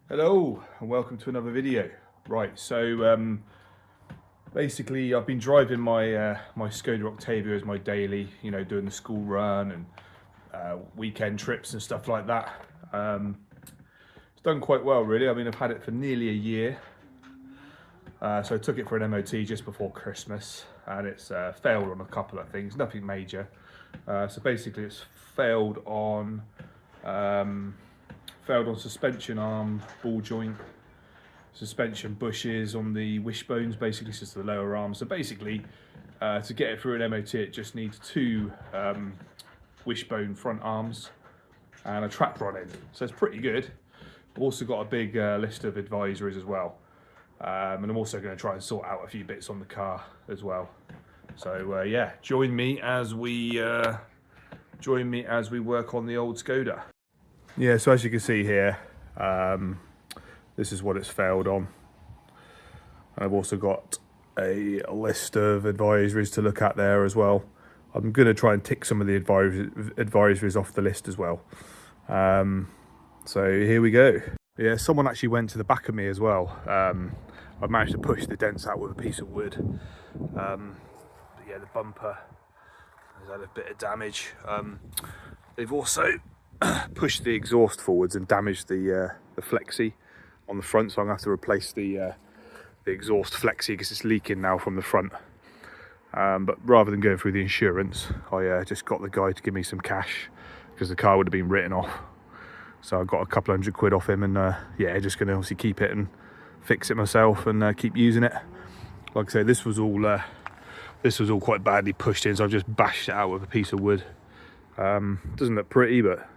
Hello and welcome to another video. Right, so basically I've been driving my my Skoda Octavia as my daily, doing the school run and weekend trips and stuff like that. It's done quite well really. I mean, I've had it for nearly a year. So I took it for an MOT just before Christmas and it's failed on a couple of things, nothing major. So basically it's failed on suspension arm, ball joint, suspension bushes on the wishbones, basically it's just the lower arm. So basically to get it through an MOT it just needs two wishbone front arms and a track rod end. So it's pretty good. I've also got a big list of advisories as well. And I'm also going to try and sort out a few bits on the car as well. So yeah, join me as we work on the old Skoda. Yeah, so as you can see here, this is what it's failed on. And I've also got a list of advisories to look at there as well. I'm going to try and tick some of the advisories off the list as well. So here we go. Yeah, someone actually went to the back of me as well. I managed to push the dents out with a piece of wood. But yeah, the bumper has had a bit of damage. They've also pushed the exhaust forwards and damaged the flexi on the front, so I'm going to have to replace the exhaust flexi because it's leaking now from the front. But rather than going through the insurance, I just got the guy to give me some cash because the car would have been written off. So I got a couple £100 off him, and yeah, just going to obviously keep it and fix it myself and keep using it. Like I say, this was all quite badly pushed in, so I've just bashed it out with a piece of wood. Doesn't look pretty, but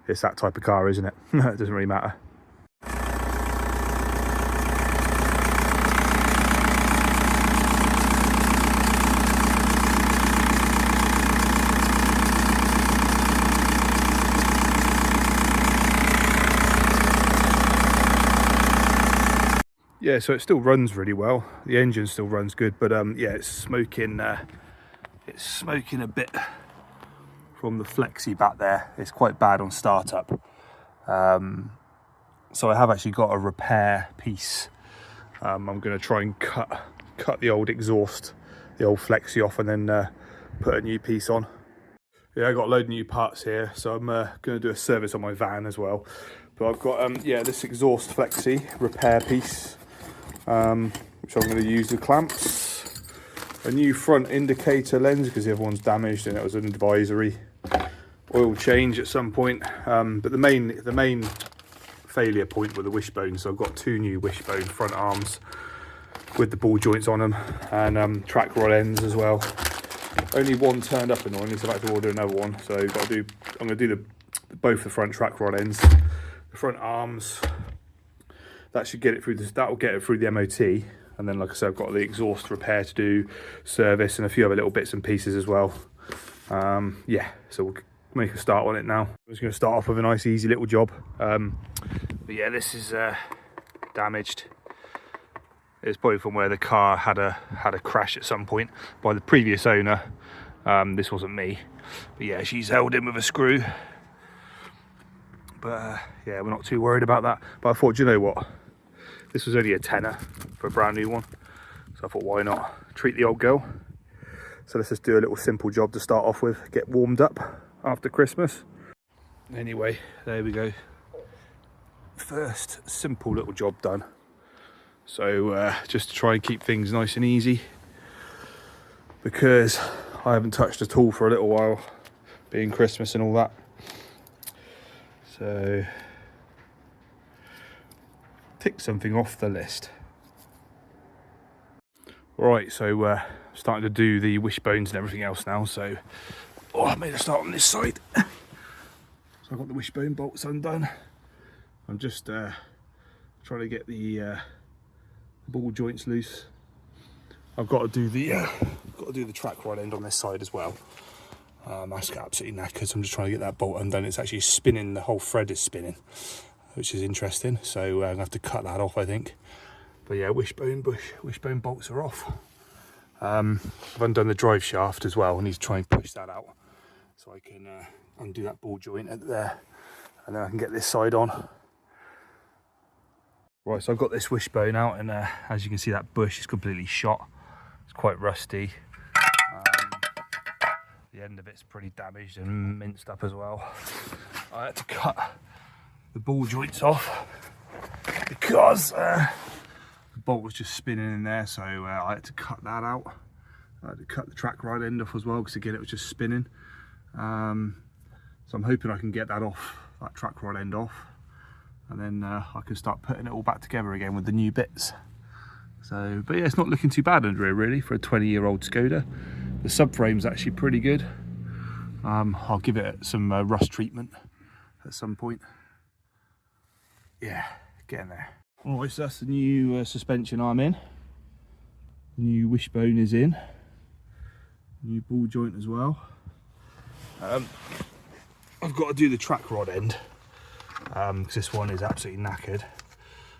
it's that type of car, isn't it? It doesn't really matter. Yeah, so it still runs really well. The engine still runs good, but yeah, it's smoking a bit from the flexi back there. It's quite bad on startup. So I have actually got a repair piece. I'm going to try and cut the old exhaust, the old flexi off, and then put a new piece on. Yeah, I got a load of new parts here, so I'm going to do a service on my van as well. But I've got yeah, this exhaust flexi repair piece, which I'm going to use the clamps. A new front indicator lens because the other one's damaged, and it was an advisory. Oil change at some point, but the main failure point were the wishbones. So I've got two new wishbone front arms with the ball joints on them, and track rod ends as well. Only one turned up annoyingly, so I've had to order another one. So I'm going to do both the front track rod ends, the front arms. That should get it through that will get it through the MOT, and then like I said, I've got the exhaust repair to do, service, and a few other little bits and pieces as well. Yeah, so we'll make a start on it now. I'm just going to start off with a nice easy little job. But yeah, this is damaged. It's probably from where the car had a crash at some point by the previous owner. This wasn't me, but yeah, she's held in with a screw. But yeah, we're not too worried about that. But I thought, you know what, this was only a tenner for a brand new one, so I thought, why not treat the old girl. So let's just do a little simple job to start off with, get warmed up after Christmas. Anyway, there we go. First simple little job done. So just to try and keep things nice and easy, because I haven't touched a tool for a little while, being Christmas and all that. So tick something off the list. Right, so starting to do the wishbones and everything else now. So I made a start on this side. So I've got the wishbone bolts undone. I'm just trying to get the ball joints loose. I've got to do the track rod end on this side as well. That's absolutely knackered, so I'm just trying to get that bolt undone. It's actually spinning, the whole thread is spinning, which is interesting. So I'm going to have to cut that off, I think. But yeah, wishbone bolts are off. I've undone the drive shaft as well. I need to try and push that out so I can and undo that ball joint at there, and then I can get this side on. Right, so I've got this wishbone out, and as you can see, that bush is completely shot. It's quite rusty. The end of it's pretty damaged and minced up as well. I had to cut the ball joints off because the bolt was just spinning in there, so I had to cut that out. I had to cut the track rod end off as well because again it was just spinning. So I'm hoping I can get that off, that track rod end off, and then I can start putting it all back together again with the new bits. So, but yeah, it's not looking too bad under here really for a 20-year-old Skoda. The subframe's actually pretty good. I'll give it some rust treatment at some point. Yeah, getting there. Alright, so that's the new suspension arm in. The new wishbone is in. New ball joint as well. I've got to do the track rod end because this one is absolutely knackered.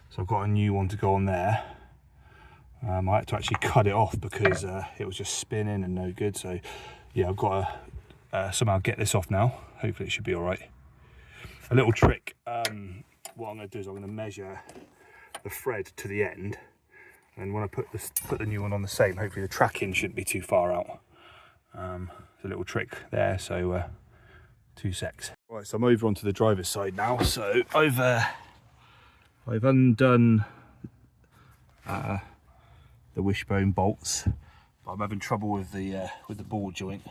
So I've got a new one to go on there. I had to actually cut it off because it was just spinning and no good. So yeah, I've got to somehow get this off now. Hopefully it should be all right. A little trick, what I'm going to do is I'm going to measure the thread to the end, and when I put the new one on the same, hopefully the tracking shouldn't be too far out. It's a little trick there, so 2 secs. Right, so I'm over onto the driver's side now. So I've undone the wishbone bolts, but I'm having trouble with the ball joint.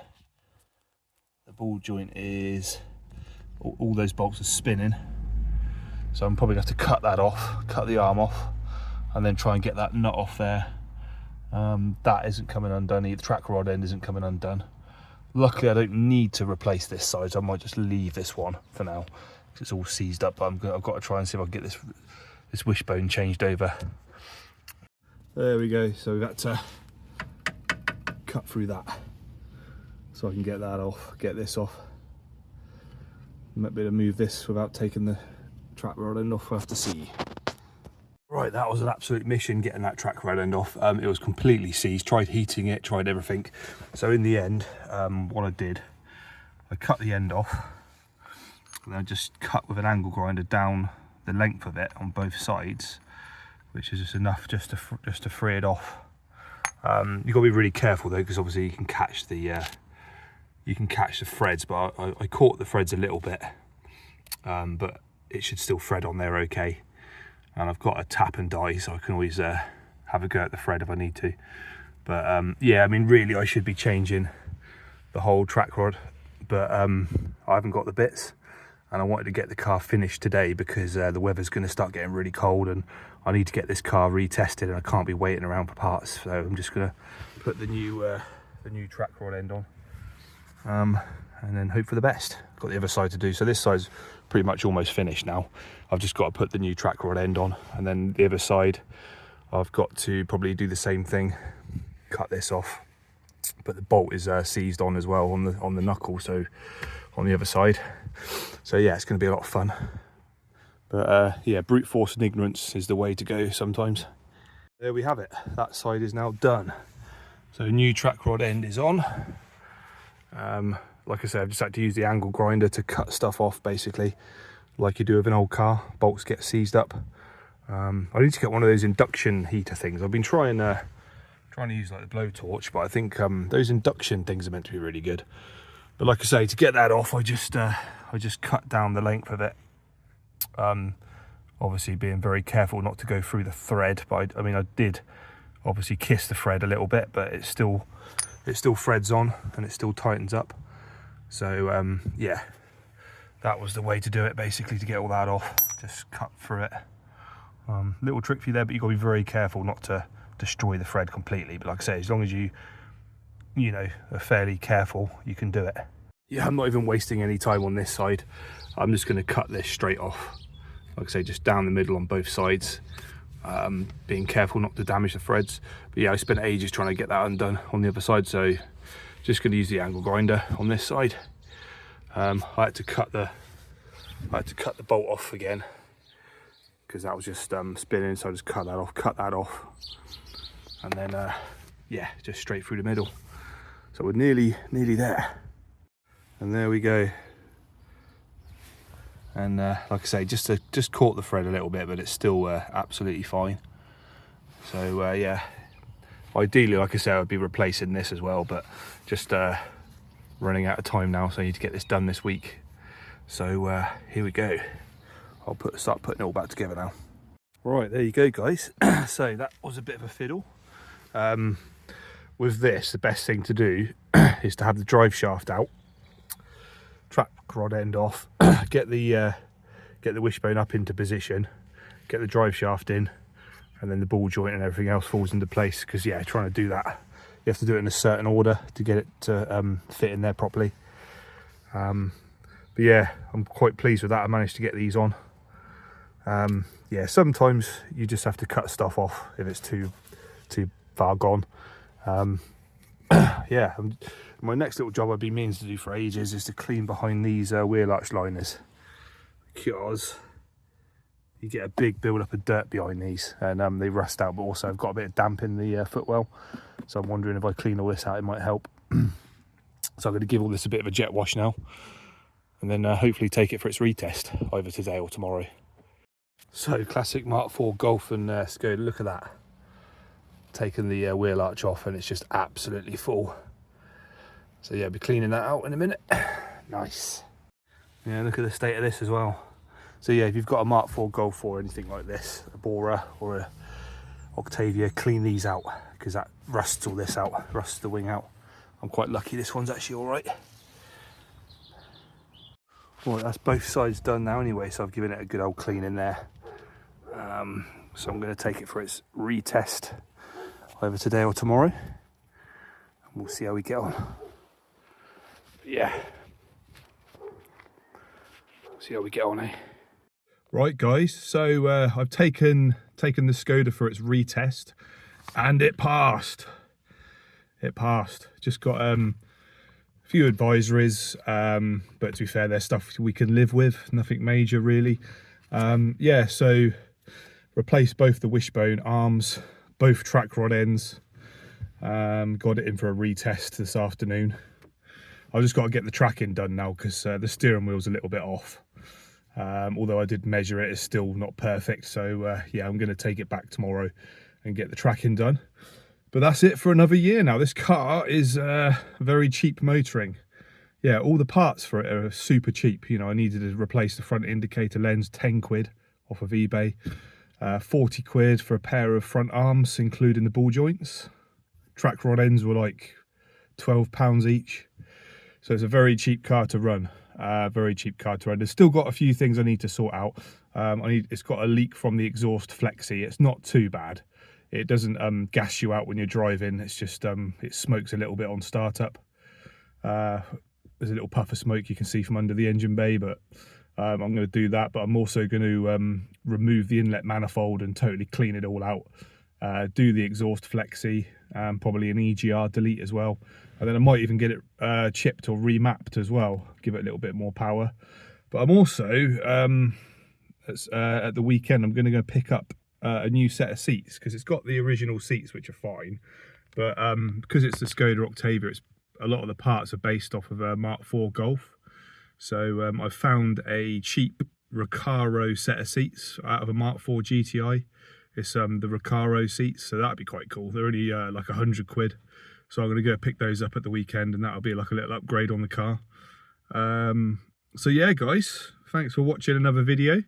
The ball joint is all those bolts are spinning, so I'm probably going to have to cut that off, cut the arm off, and then try and get that nut off there. That isn't coming undone, the track rod end isn't coming undone. Luckily I don't need to replace this side, so I might just leave this one for now because it's all seized up. I've got to try and see if I can get this wishbone changed over. There we go, so we've had to cut through that so I can get that off, get this off. Might be able to move this without taking the track rod end off, we'll have to see. Right, that was an absolute mission getting that track rod end off. It was completely seized, tried heating it, tried everything. So in the end, what I did, I cut the end off, and then I just cut with an angle grinder down the length of it on both sides, which is just enough just to free it off. You've got to be really careful though, because obviously you can catch the threads, but I caught the threads a little bit, but it should still thread on there okay. And I've got a tap and die, so I can always have a go at the thread if I need to. But yeah, I mean really I should be changing the whole track rod, but I haven't got the bits, and I wanted to get the car finished today because the weather's going to start getting really cold and I need to get this car retested, and I can't be waiting around for parts. So I'm just going to put the new track rod end on, and then hope for the best. Got the other side to do, so this side's pretty much almost finished now. I've just got to put the new track rod end on, and then the other side I've got to probably do the same thing, cut this off, but the bolt is seized on as well on the knuckle, so on the other side. So yeah, it's going to be a lot of fun. But yeah, brute force and ignorance is the way to go sometimes. There we have it, that side is now done. So new track rod end is on. Like I said, I've just had to use the angle grinder to cut stuff off, basically, like you do with an old car. Bolts get seized up. I need to get one of those induction heater things. I've been trying to use like the blowtorch, but I think those induction things are meant to be really good. But like I say, to get that off, I just cut down the length of it. Obviously being very careful not to go through the thread, but I mean I did obviously kiss the thread a little bit, but it still threads on and it still tightens up. So yeah, that was the way to do it, basically, to get all that off. Just cut through it. Little trick for you there, but you've got to be very careful not to destroy the thread completely. But like I say, as long as you know, are fairly careful, you can do it. Yeah, I'm not even wasting any time on this side. I'm just going to cut this straight off. Like I say, just down the middle on both sides. Being careful not to damage the threads. But yeah, I spent ages trying to get that undone on the other side, so just going to use the angle grinder on this side. I had to cut the bolt off again because that was just spinning, so I just cut that off, and then yeah, just straight through the middle. So we're nearly there, and there we go. and like I say, just caught the thread a little bit, but it's still absolutely fine. So yeah, ideally, like I say, I'd be replacing this as well, but just running out of time now, so I need to get this done this week. So here we go. I'll start putting it all back together now. Right, there you go, guys. So that was a bit of a fiddle. With this, the best thing to do is to have the drive shaft out, track rod end off, get the wishbone up into position, get the drive shaft in, and then the ball joint and everything else falls into place. Because yeah, trying to do that, you have to do it in a certain order to get it to fit in there properly. But yeah, I'm quite pleased with that. I managed to get these on. Yeah, sometimes you just have to cut stuff off if it's too far gone. Yeah, my next little job I've been meaning to do for ages is to clean behind these wheel arch liners, because you get a big build up of dirt behind these, and they rust out, but also I've got a bit of damp in the footwell, so I'm wondering if I clean all this out, it might help. So I'm going to give all this a bit of a jet wash now, and then hopefully take it for its retest either today or tomorrow. So classic Mark IV Golf and Skoda, look at that. Taking the wheel arch off and it's just absolutely full. So yeah, I'll be cleaning that out in a minute. Nice. Yeah, look at the state of this as well. So yeah, if you've got a Mark IV Golf or anything like this, a Bora or a Octavia, clean these out, because that rusts all this out, rusts the wing out. I'm quite lucky this one's actually all right. Well, that's both sides done now anyway, so I've given it a good old clean in there. So I'm going to take it for its retest either today or tomorrow, and we'll see how we get on. But yeah, see how we get on, eh? Right, guys, so I've taken the Skoda for its retest, and it passed. It passed. Just got a few advisories, but to be fair, they're stuff we can live with, nothing major really. Yeah, so replaced both the wishbone arms, both track rod ends. Got it in for a retest this afternoon. I've just got to get the tracking done now, because the steering wheel's a little bit off. Although I did measure it, it's still not perfect. So yeah, I'm going to take it back tomorrow and get the tracking done. But that's it for another year now. This car is very cheap motoring. Yeah, all the parts for it are super cheap. You know, I needed to replace the front indicator lens, 10 quid off of eBay. 40 quid for a pair of front arms, including the ball joints. Track rod ends were like £12 each. So it's a very cheap car to run. Very cheap car to run. There's still got a few things I need to sort out. It's got a leak from the exhaust flexi. It's not too bad. It doesn't gas you out when you're driving. It's just it smokes a little bit on startup. There's a little puff of smoke you can see from under the engine bay, but I'm going to do that. But I'm also going to remove the inlet manifold and totally clean it all out. Do the exhaust flexi, probably an EGR delete as well. And then I might even get it chipped or remapped as well, give it a little bit more power. But I'm also, at the weekend, I'm going to go pick up a new set of seats, because it's got the original seats, which are fine. But because it's the Skoda Octavia, a lot of the parts are based off of a Mark IV Golf. So I've found a cheap Recaro set of seats out of a Mark IV GTI. It's the Recaro seats, so that'd be quite cool. They're only like 100 quid. So I'm going to go pick those up at the weekend, and that'll be like a little upgrade on the car. So yeah, guys, thanks for watching another video.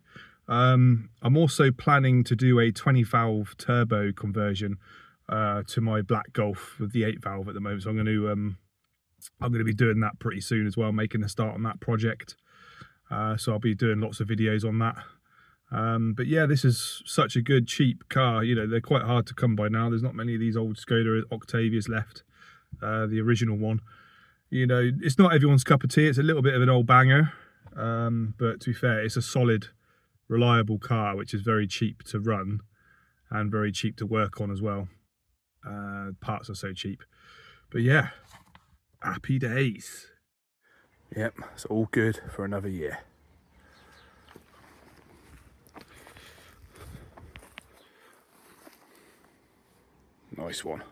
I'm also planning to do a 20 valve turbo conversion to my black Golf with the 8 valve at the moment. So I'm going to be doing that pretty soon as well, making a start on that project. So I'll be doing lots of videos on that. But yeah, this is such a good cheap car. You know, they're quite hard to come by now. There's not many of these old Skoda Octavias left. The original one, you know, it's not everyone's cup of tea. It's a little bit of an old banger, but to be fair, it's a solid, reliable car, which is very cheap to run and very cheap to work on as well. Parts are so cheap. But yeah, happy days. Yep, it's all good for another year. Nice one.